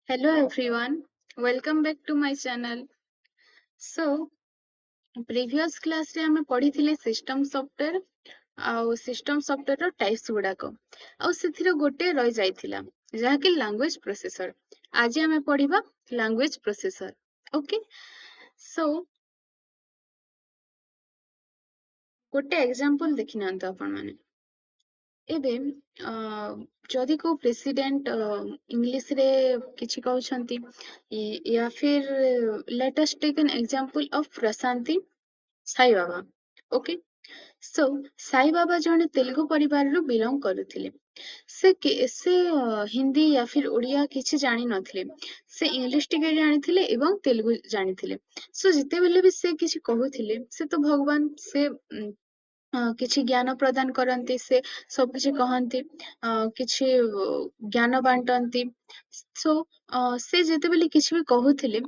Hello everyone, welcome back to my channel. So, previous class रे हमें पढ़ी system software आउ सिस्टम सॉफ्टवेयर रो types गुड़ाक आउ से गोटे रही जाइथिला जहाँकि लैंग्वेज प्रोसेसर। आज हमें पढ़िबा लैंग्वेज प्रोसेसर। ओके, सो गोटे एग्जांपल देखि नांतो आपण माने। एबे जदि को प्रेसिडेंट इंग्लिश रे किछि कहउछंती या फिर let us take an example of Prashanti Sai Baba. Okay, so Sai Baba जने तेलुगु परिवार रो बिलोंग करुथिले। से हिंदी या फिर ओडिया किछि जानि नथिले। से इंग्लिश टिके जानिथिले एवं तेलुगु जानिथिले। सो जिते बेले भी से किछि कहउथिले से तो भगवान से କିଛି ଜ୍ଞାନ ପ୍ରଦାନ କରନ୍ତି, ସେ ସବୁ କିଛି କହନ୍ତି, କିଛି ଜ୍ଞାନ ବାଣ୍ଟନ୍ତି। ସୋ ସେ ଯେତେବେଳେ କିଛି ବି କହୁଥିଲେ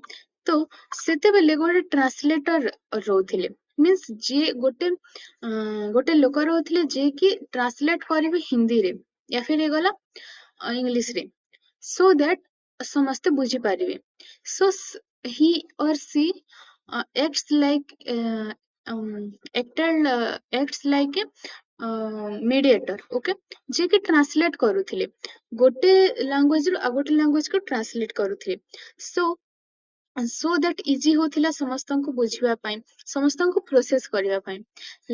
ତ ସେତେବେଳେ ଗୋଟେ ଟ୍ରାନ୍ସଲେଟର ରହୁଥିଲେ। ମିନ୍ସ ଯିଏ ଗୋଟେ ଲୋକ ରହୁଥିଲେ ଯିଏ କି ଟ୍ରାନ୍ସଲେଟ କରିବେ ହିନ୍ଦୀରେ या फिर ହେଇଗଲା ଇଂଲିଶରେ, ସୋ ଦ୍ୟାଟ ସମସ୍ତେ ବୁଝିପାରିବେ। So he or she acts like acts like a mediator। Okay, जे कि ट्रांसलेट करूथिले, गोटे लैंग्वेज रो आ गोटे लैंग्वेज को ट्रांसलेट करूथिले। सो दैट इजी होथिला समस्तंको बुझिबा पई, समस्तंको प्रोसेस करिबा पई।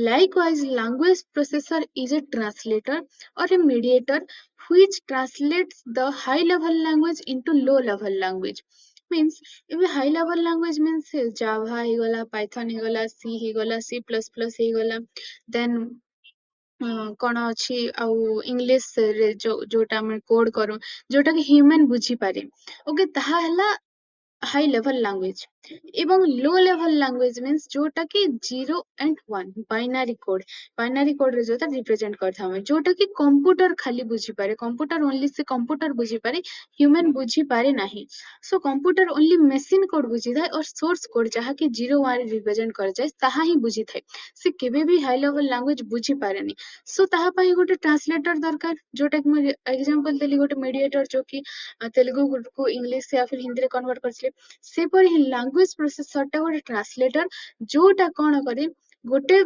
Likewise, language processor is a translator or a mediator which translates the high level language into low level language। means ଏବେ high level language means java ହେଇଗଲା, python ହେଇଗଲା, c ହେଇଗଲା, c++ ହେଇଗଲା, then କଣ ଅଛି ଆଉ ଇଂଲିଶ ରେ ଯୋଉଟା ଆମେ କୋଡ କରୁ, ଯୋଉଟା କି ହ୍ୟୁମାନ ବୁଝିପାରେ। ଓକେ, ତାହା ହେଲା हाई लेवल लैंग्वेज। एवं लो लेवल लैंग्वेज मीन्स जोटा कि 0 and 1 बाइनरी कोड रे जोटा रिप्रेजेंट करथा हम, जोटा कि कंप्यूटर खाली बुझी पारे, कंप्यूटर ओनली से कंप्यूटर बुझी पारे, ह्यूमन बुझी पारे नाही। So computer only machine code बुझी थाए और सोर्स कोड जहा कि 0 1 रिप्रेजेंट कर जाए ताहा ही बुझी थाए, से केबे भी हाई लेवल लैंग्वेज बुझी पारेनी। सो ताहा पई गोटे ट्रांसलेटर दरकार, जोटा कि मैं एग्जांपल देली गोटे मीडिएटर जो कि तेलुगु को इंग्लिश या फिर हिंदी रे कन्वर्ट करछले। सेपरि ही लैंग्वेज प्रोसेसर टा गोटे ट्रांसलेटर, जोटा कौन करे, गोटे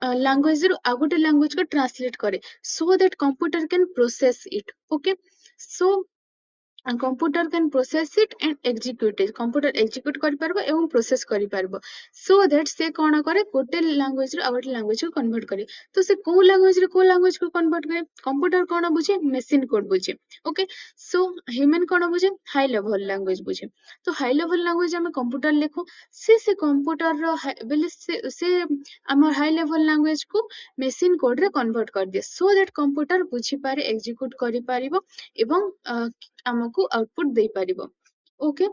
लैंग्वेज रो आ गोटे लैंग्वेज को ट्रांसलेट करे, so that computer can process it. Okay, so computer can process it and execute it, computer execute करि परबो एवं प्रोसेस करि परबो। सो दैट से कोन करे, गोटे लैंग्वेज रो आ गोटे लैंग्वेज को कन्वर्ट करे। तो से को लैंग्वेज रो को लैंग्वेज को कन्वर्ट करे, कंप्यूटर कोन बुझे, मशीन कोड बुझे। ओके, सो ह्यूमन कोन बुझे, हाई लेवल लैंग्वेज बुझे। तो हाई लेवल लैंग्वेज हम कंप्यूटर लिखु, से कंप्यूटर रो बेले से हमर हाई लेवल लैंग्वेज को मशीन कोड रे कन्वर्ट कर दिए, सो दैट कंप्यूटर बुझी पारे, एक्जिक्यूट करि पारिबो एवं ଆମକୁ आउटपुट देई परिबो। ओके,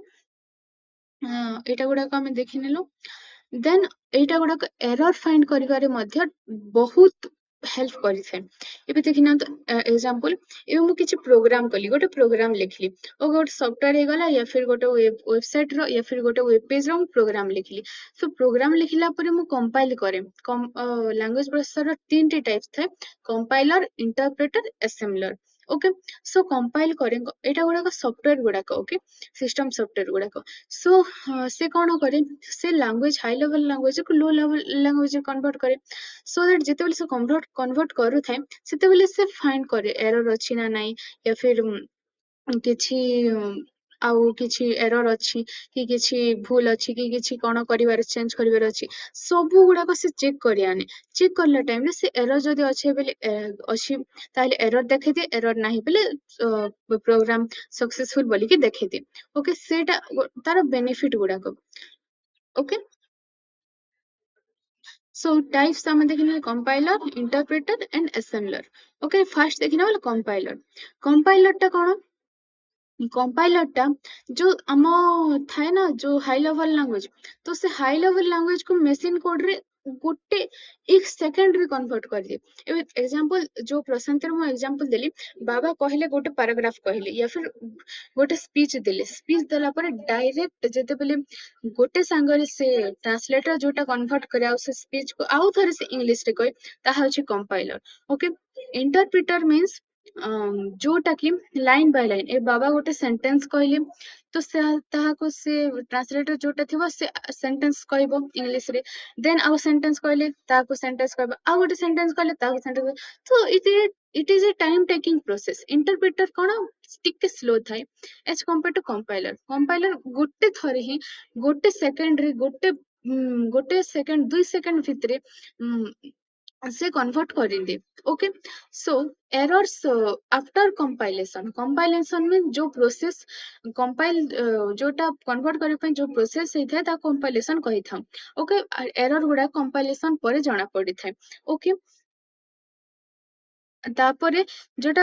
एटा गुडा को हमें देखि नेलु। देन एटा गुडा को एरर फाइंड करिवारे मध्य बहुत हेल्प करि थाए। एबे देखिना तो एग्जांपल, एबे मु किछि प्रोग्राम कली, गोटे प्रोग्राम लिखली, ओ गोटे सॉफ्टवेयर हे गला या फिर गोटे वेबसाइट रो या फिर गोटे वेब पेज रो प्रोग्राम लिखली। सो प्रोग्राम लिखला परे मु कंपाइल करे। लैंग्वेज प्रोसेसर रो तीन टी टाइप्स थाए, compiler, interpreter, assembler. Okay, so compile करे, एटा गुडा सॉफ्टवेयर गुडा। ओके, सिस्टम सॉफ्टवेयर गुडा। सो से कौन करे, से लैंग्वेज हाई लेवल लैंग्वेज को लो लेवल लैंग्वेज कन्वर्ट करे, सो दैट जिते से कन्वर्ट करू थाए सेते से फाइंड करे एरर अछि ना नाही, या फिर किछि आउ किछि एरर अछि कि किछि भूल अछि कि किछि कोन करिवार चेंज करिवार अछि, सब गुडा को से चेक करि आने। चेक करला टाइम रे से एरर जदि अछि बेले अछि ताले एरर देखे दे, एरर नाही बेले प्रोग्राम सक्सेसफुल बोली कि देखे दे। ओके, सेटा तार बेनिफिट गुडा को। ओके, सो टाइप्स हम देखिना, compiler, interpreter and assembler. Okay, first देखिना वाला कंपाइलर। कंपाइलर टा कोन, कंपाइलर टा जो आम थाए ना जो हाई लेवल लैंग्वेज, तो से हाई लेवल लैंग्वेज को मशीन कोड रे गोटे 1 सेकेंड रे कन्वर्ट कर दिए। एग्जांपल जो प्रशांत मु एग्जांपल देली, बाबा कहले गोटे पैराग्राफ कहले या फिर गोटे स्पीच देले, स्पीच देला पर डायरेक्ट जेते बेले गोटे सांगरे से ट्रांसलेटर जोटा कन्वर्ट करे आ से स्पीच को आउ थरे से इंग्लिश रे कहे, ताहा होची कंपाइलर। ओके, इंटरप्रेटर मींस जोटा कि लाइन बाय लाइन ए बाबा गोटे सेंटेंस कहले तो से ताहाको से ट्रांसलेटर जोटा थिबो से सेंटेंस कहबो इंग्लिश रे देन आउ सेंटेंस कहले ताहाको सेंटेंस कहबो आ गोटे सेंटेंस कहले ताहाको सेंटेंस तो it is a time taking process interpreter कोन टिके स्लो थाए एज कंपेयर टू कंपाइलर गोटे थरे ही गोटे सेकंड रे गोटे सेकंड 2 सेकंड भितरे से कन्वर्ट करिंदे okay so errors after compilation में जो प्रोसेस कंपाइल जोटा कन्वर्ट करने ପାଇଁ जो प्रोसेस ହେଇଥାଏ ତା कंपाइलेशन कही था ओके एरर गुडा कंपाइलेशन पर जाना पड़ी था ओके तापरे जोटा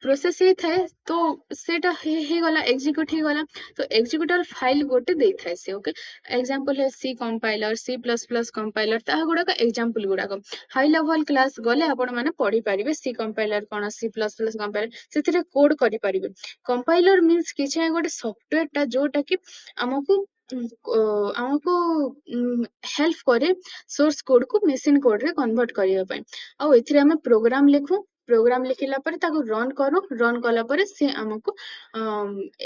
प्रोसेस ही थाए तो सेटा ही गला एग्जीक्यूट ही गला तो एग्जीक्यूटर फाइल गोटे दे थाए से ओके एग्जांपल है C compiler C plus plus compiler ता गुडा का एग्जांपल गुडा को हाई लेवल क्लास गले आपण माने पढ़ी परिबे सी कंपाइलर कोन सी प्लस प्लस कंपाइलर सेथिरे कोड करि परिबे कंपाइलर मींस किछ गोटे सॉफ्टवेयर ता जोटा कि हमकु हमको हेल्प करे सोर्स कोड को मशीन कोड रे कन्वर्ट करिया पय आ एथिरे हम प्रोग्राम लिखू प्रोग्राम लिखिला पर ताको रन कला पर से हमको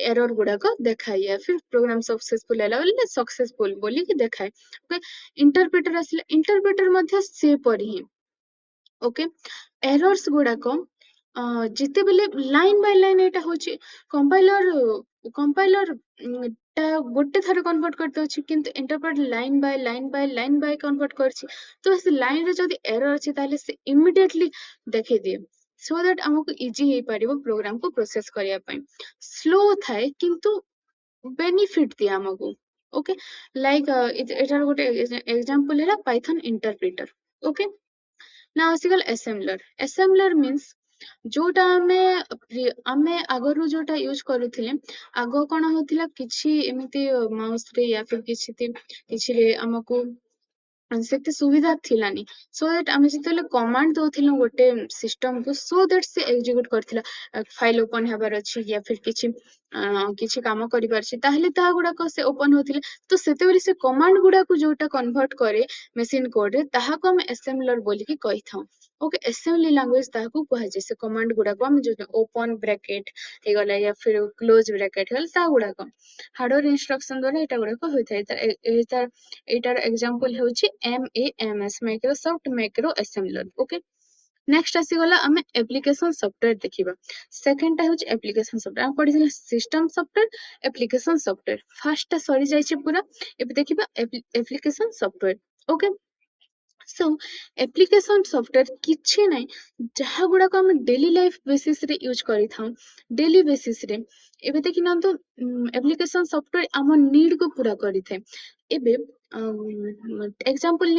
एरर गुडा को देखाए या फिर प्रोग्राम सक्सेसफुल हैला बोले सक्सेसफुल बोली कि देखाए ओके इंटरप्रेटर असले इंटरप्रेटर मध्य से पर ही ओके एरर्स गुडा को जिते बेले लाइन बाय लाइन एटा होची कंपाइलर ता गोटे थरे कन्वर्ट करते अछि किंतु इंटरप्रेटर लाइन बाय कन्वर्ट करछि तो से लाइन रे जदी एरर अछि ताले से इमीडिएटली देखे दिए सो दैट हमको इजी हे पारिबो प्रोग्राम को प्रोसेस करिया पय स्लो थाए किंतु बेनिफिट दिया हमको ओके लाइक एटार गोटे एग्जांपल है पाइथन इंटरप्रेटर ओके ना आसिगल एसेम्बलर मीन्स जोटा आमे आगरु जोटा यूज करूथिले आगो कोन होथिला किछि एमिति माउस रे या फिर किछि रे हमको सेते सुविधा थिलानी सो दैट आमे जेतेले कमांड दउथिलु गोटे सिस्टम को सो दैट से एग्जीक्यूट करथिला फाइल ओपन हेबार अछि या फिर किछि काम करि परछि ताहले ता गुडा को से ओपन होथिले तो सेते बेले से कमांड गुडा को जोटा कन्वर्ट करे मशीन कोड रे ताहा को हम एसेम्बलर बोली कि कहि थाउ ओके असेंबली लैंग्वेज ताहा को कहा जाय से कमांड गुडा को हम जो ओपन ब्रैकेट हे गला या फिर क्लोज ब्रैकेट हेल ता गुडा को हार्डवेयर इंस्ट्रक्शन द्वारा एटा गुडा को होय थाय एटार एग्जांपल होची MEMS Microsoft macro assembler okay next आसीगला आमे एप्लिकेशन सॉफ्टवेयर देखिबा सेकंड टा होची एप्लिकेशन सॉफ्टवेयर हम पढिसला system software application software first टा सरी जायछि पूरा एबे देखिबा application software okay so application software किछि नै जहा गुडा को हम डेली लाइफ बेसिस रे यूज करि थाउ डेली बेसिस रे एबे देखि ना तो एप्लिकेशन सॉफ्टवेयर हम नीड को पूरा करि थाए एबे एग्जांपल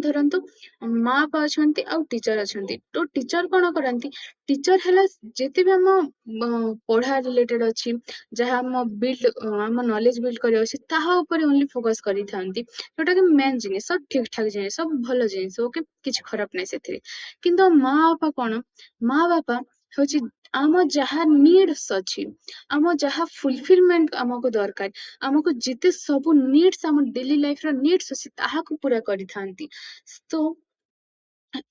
धरंतु माँ बापा अछंती आ टीचर अछंती तो टीचर कोन करंती टीचर हला जेते भी हम पढ़ा रिलेटेड अछि जहा हम बिल्ड हम नॉलेज बिल्ड करि अछि ताहा ऊपर ओनली फोकस करि थांती जोटा कि मेन जिनिस सब ठीक ठाक जिनिस सब भलो जिनिस ओके किछ खराब नै सेथिरे किंतु माँ बापा कोन माँ बापा होची आम जहा नीड्स अछि आम जहा फुलफिलमेंट हमको दरकार हमको जिते सब नीड्स हम डेली लाइफ रो नीड्स अछि ताहा को पूरा करि थांती तो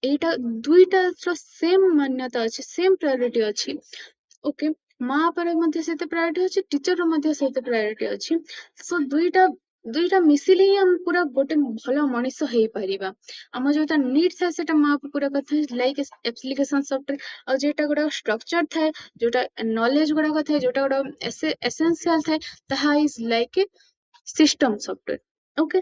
एटा दुईटा रो सेम मान्यता अछि सेम प्रायोरिटी अछि ओके माँ पर मध्य सेते प्रायोरिटी अछि टीचर रो मध्य सेते प्रायोरिटी अछि सो दुईटा मिसिले ही हम पूरा गोटे भलो मनीष हेई परिबा हम जोटा नीड था सेटा माँ बापा पूरा करथा लाइक एप्लिकेशन सॉफ्टवेयर और जेटा गोटा स्ट्रक्चर थाए जोटा नॉलेज गुडा थाए जोटा गोटा एसेंशियल थाए ताहा is like system software okay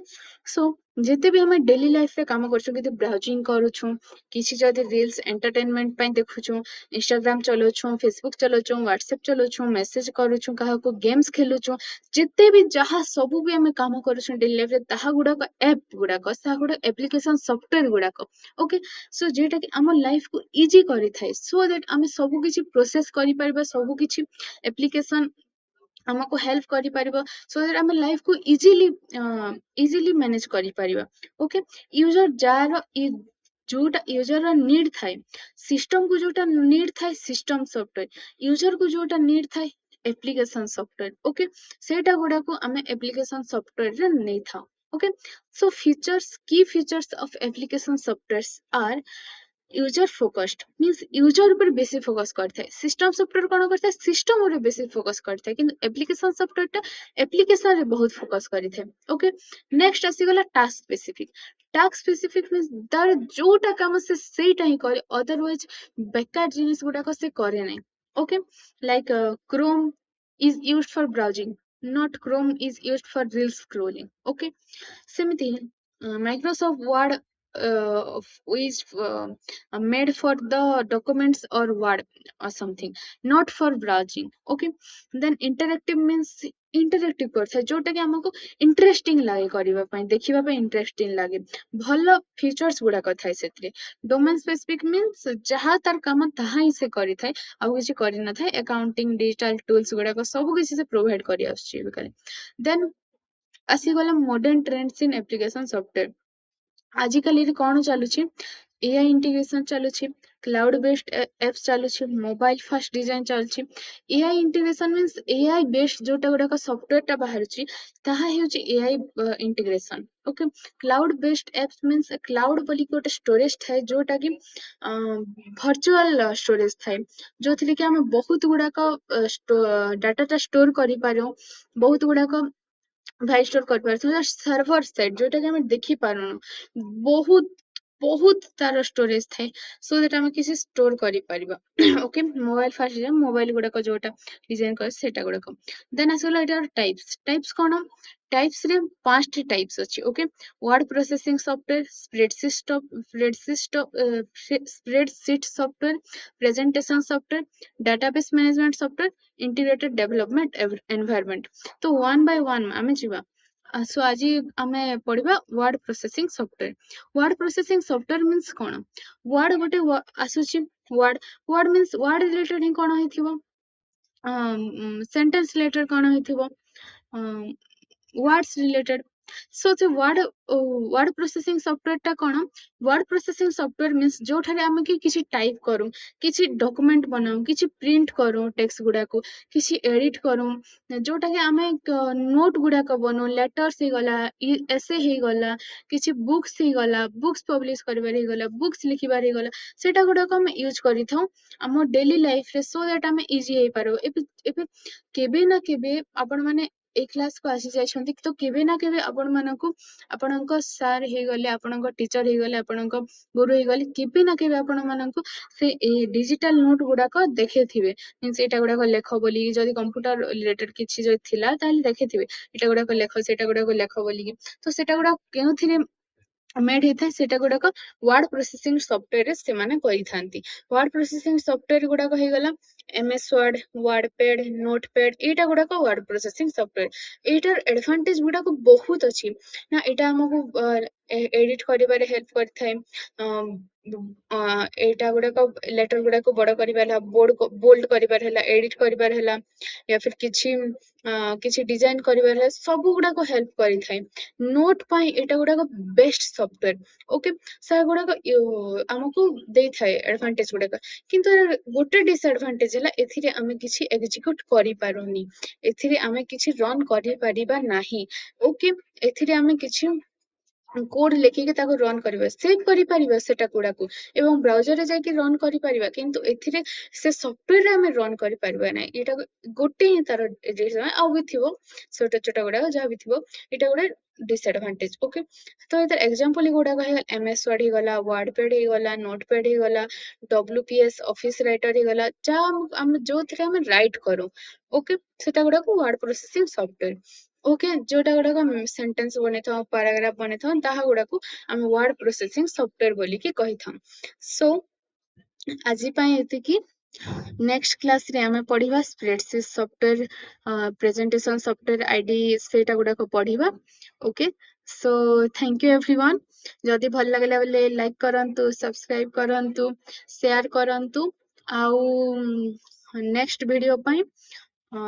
सो जेते भी हमें डेली लाइफ रे काम करछु कि ब्राउजिंग करूछु किछि जदि रील्स एंटरटेनमेंट पय देखुछु इंस्टाग्राम चलोछु फेसबुक चलोछु व्हाट्सएप चलोछु मैसेज करूछु काहा को गेम्स खेलुछु जिते भी जहा सब भी हमें काम करछु डेली लाइफ रे ताहा गुडा को ऐप गुडा को सा गुडा एप्लिकेशन सॉफ्टवेयर गुडा को ओके सो जेटा कि हमर लाइफ को इजी करि थाए सो दैट हमें सब किछि प्रोसेस करि परबा सब किछि एप्लिकेशन हमको हेल्प करि परिबो सो दैट हम लाइफ को इजीली मैनेज करि परिबा ओके यूजर जार जोटा यूजर रो नीड थाए सिस्टम को जोटा नीड थाए सिस्टम सॉफ्टवेयर यूजर को जोटा नीड थाए एप्लिकेशन सॉफ्टवेयर ओके सेटा गुडा को हमें एप्लिकेशन सॉफ्टवेयर रे नै था ओके सो फीचर्स की features of application softwares are user focused means user ऊपर बेसी फोकस करता है सिस्टम सॉफ्टवेयर कौन करता है सिस्टम ऊपर बेसी फोकस करता है किंतु एप्लिकेशन सॉफ्टवेयर टा एप्लिकेशन रे बहुत फोकस करिथे ओके नेक्स्ट आसीगला टास्क स्पेसिफिक मीन्स तार जोटा काम से सेटा ही करे अदरवाइज बेकार जिनिस गुडा को से करे नहीं okay like Chrome is used for browsing not chrome is used for reel scrolling okay ସେମିତି Microsoft Word is made for the documents or Word or something, not for browsing. Okay. Then interactive means interactive କରିଥାଏ ଯୋଉଟା କି ଆମକୁ interesting ଲାଗେ କରିବା ପାଇଁ ଦେଖିବା ପାଇଁ ଇଣ୍ଟରେଷ୍ଟିଂ ଲାଗେ ଭଲ ଫିଚର୍ସ ଗୁଡାକ ଥାଏ ସେଥିରେ ଡୋମେନ୍ ସ୍ପେସିଫିକ ମିନ୍ସ ଯାହା ତାର କାମ ତାହା ହିଁ ସେ କରିଥାଏ ଆଉ କିଛି କରିନଥାଏ ଆକାଉଣ୍ଟିଂ ଡିଜିଟାଲ ଟୁଲ୍ସ ଗୁଡାକ ସବୁ କିଛି ସେ ପ୍ରୋଭାଇଡ କରି ଆସୁଛି ଏବେ ଦେନ୍ ଆସିଗଲା modern trends in application software ଆଜିକାଲି କଣ ଚାଲୁଛି एआई इंटीग्रेशन चलुछि क्लाउड बेस्ड एप्स चलुछि मोबाइल फास्ट डिजाइन चलुछि AI integration means AI based जोटा गुडा सॉफ्टवेयर टा बाहरुछि ताहा हेउछि AI integration okay cloud based apps means cloud बोली गोटे स्टोरेज थाए जोटा कि वर्चुअल स्टोरेज थाए जो थी कि हम बहुत गुड़ाक डाटा स्टोर करि पारो बहुत गुड़ाक फाइल स्टोर कर पारछन सर्वर साइड जोटा कि हम देखि पारुनु बहुत बहुत तार स्टोरेज थाए सो दैट आम किसी स्टोर करि परिबा okay mobile fast design mobile गुड़ाक जोटा डिजाइन कर सेटा गुड़ाक देन आसगला एटार टाइप्स टाइप्स कोन टाइप्स रे पांचटी टाइप्स अछि okay word processing software spreadsheet software presentation software database management software integrated development environment तो वन बाय वन आमे जिबा सो आज आमे पढ़िबा word processing software word processing software means कोन वर्ड गोटे आसुची word word means word related ही कोन होइथिबो सेंटेंस रिलेटेड कोन होइथिबो वर्ड्स रिलेटेड सो से वर्ड प्रोसेसिंग सॉफ्टवेयर टा कोन वर्ड प्रोसेसिंग सॉफ्टवेयर मींस जो ठारे हम कि किछि टाइप करू किछि डॉक्यूमेंट बनाऊ किछि प्रिंट करू टेक्स्ट गुडा को किछि एडिट करू जोटा कि हमें नोट गुडा को बनू लेटर्स ही गला एसे ही गला किछि बुक्स ही गला बुक्स पब्लिश करबार ही गला बुक्स लिखिबार ही गला सेटा गुडा को हम यूज करि थाउ हम डेली लाइफ रे सो दैट हम इजी हे पारो एबे केबे ना केबे आपण माने ए क्लास को आसी जाइछन्ती तो केबे ना केबे आपण मानकु आपणको सर हे गले आपणको टीचर हे गले आपणको गुरु हे गले केबे ना केबे आपण मानकु से डिजिटल नोट गुडा को देखेथिबे मींस एटा गुडा को लेख बोली जदी कंप्यूटर रिलेटेड किछि जो थिला ताले देखेथिबे एटा गुडा को लेख सेटा गुडा को लेख बोली तो सेटा गुडा केउथिरे मेड होता है सेटा गुड़ाक वर्ड प्रोसेसिंग सॉफ्टवेयर रे से माने करिथांती वर्ड प्रोसेसिंग सॉफ्टवेयर गुड़ाक हे गला एमएस वर्ड वर्डपैड नोटपैड एटा गुड़ाक वर्ड प्रोसेसिंग सॉफ्टवेयर एटार एडवांटेज गुड़ाक बहुत अछि ना एटा हमकु एडिट करिबारे हेल्प करथाय एटा गुड़ाक लेटर गुड़ाक बड़ करिबार बोल्ड करिबार हला एडिट करिबार हला या फिर किछि डिजाइन करिबार हला सब गुड़ाक हेल्प करिथाय नोट पाई एटा गुड़ाक बेस्ट सॉफ्टवेयर ओके से गुड़ाक हमकु देई थाए एडवांटेज गुड़ाक किंतु गोटे डिसएडवांटेज हला एथिरे आमे किछि एग्जीक्यूट करि पारोनी एथिरे आमे किछि रन करि परिबा नाही ओके एथिरे आमे किछि कोड लेखिके ताको रन करिबा सेव करि परिबा सेटा गुड़ाक एवं ब्राउजर रे जाके रन करि परिबा किंतु एथिरे से सॉफ्टवेयर रे आमे रन करि परिबा नै एटा गोटे ही तार आ भी थिबो छोटा छोटा गुड़ा जहाँ भी थिबो एटा गोटे डिसएडवांटेज ओके तो इधर एग्जांपल गुड़ा है एमएस वर्ड ही गला वर्डपैड ही गला नोटपैड ही गला डब्ल्यूपीएस ऑफिस राइटर ही गला जहाँ हम जो थे हम राइट करू ओके सेटा गुड़ा को वर्ड प्रोसेसिंग सॉफ्टवेयर ओके जोटा गुड़ा सेंटेंस बने था पैराग्राफ बने था ताहा गुड़ा को हम वर्ड प्रोसेसिंग सॉफ्टवेयर बोली के कहि था सो आज पई एतिकी नेक्स्ट क्लास रे आमे पढ़िबा स्प्रेडशीट सॉफ्टवेयर प्रेजेंटेशन सॉफ्टवेयर आईडी सेटा गुडा को पढ़िबा okay so thank you everyone जदि भल लागला बोले लाइक करंतु सब्सक्राइब करंतु शेयर करंतु आउ नेक्स्ट वीडियो पई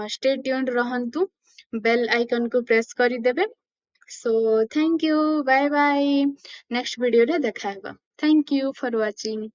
स्टे ट्यून्ड रहंतु बेल आइकन को प्रेस करि देबे so thank you bye bye next video रे देखा हेबा थैंक यू फॉर वाचिंग